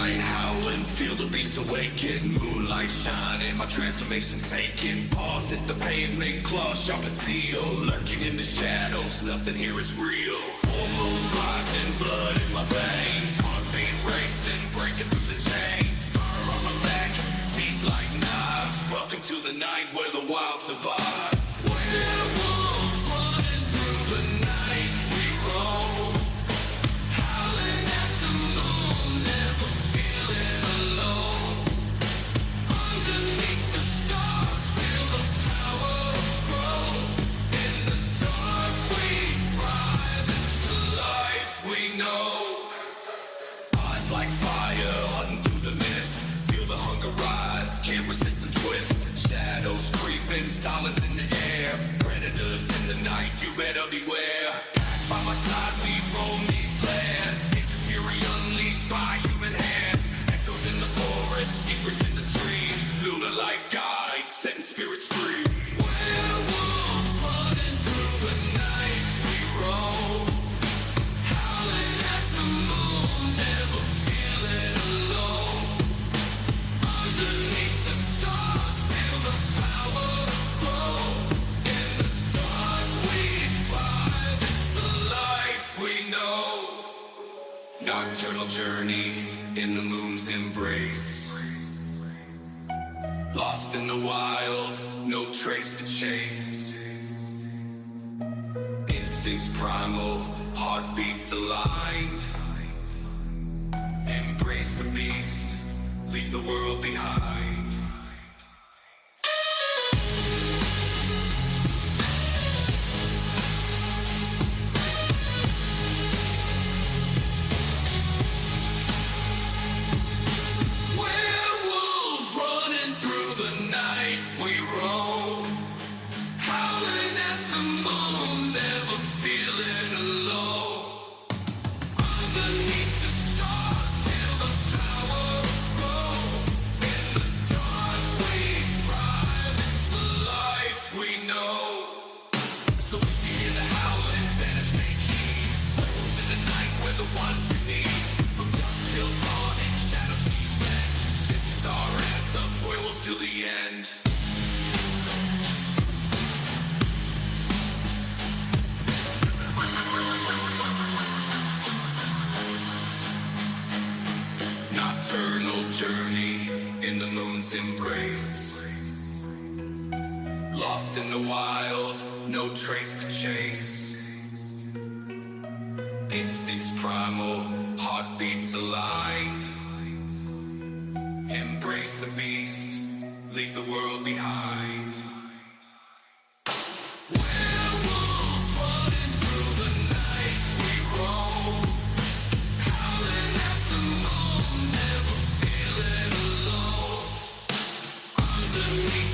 night howling, feel the beast awaken. Moonlight shining, my transformation's taking. Paws hit the pavement, claws sharp as steel. Lurking in the shadows, nothing here is real. Full moon rising, blood in my veins. Heartbeat racing, breaking through the chains. Fur on my back, teeth like knives. Welcome to the night where the wild survive. Werewolves running through the night, we roll. Howling at the moon, never feeling alone. Underneath the stars, feel the power grow. In the dark we thrive, it's the life we know. Eyes like fire, hunting through the mist. Feel the hunger rise, can't resist the twist. Shadows creeping, silence in the air. Predators in the night, you better beware. Back by my side, we roam these lands. Nature's fury unleashed by human hands. Echoes in the forest, secrets in the trees. Lunar light guides, setting spirits free. Werewolves running through the night, we roam. Howling at the moon, never feeling alone. Underneath the stars, feel the power grow. In the dark we thrive, it's the life we know. Nocturnal journey in the moon's embrace. Lost in the wild, no trace to chase. Instincts primal, heartbeats aligned. Embrace the beast, leave the world behind. Werewolves running through the night, we roam. Howling at the moon, never feeling alone. Underneath the stars, feel the power grow. In the dark we thrive, it's the life we know. So if you hear the howling, better take heed. Werewolves in the night, we're the ones you need. From dusk till dawn, in shadows we bend. This is our anthem, werewolves till the end. Nocturnal journey in the moon's embrace. Lost in the wild, no trace to chase. Instincts primal, heartbeats aligned. Embrace the beast, leave the world behind. Werewolves running through the night, we roam. Howling at the moon, never feeling alone. Underneath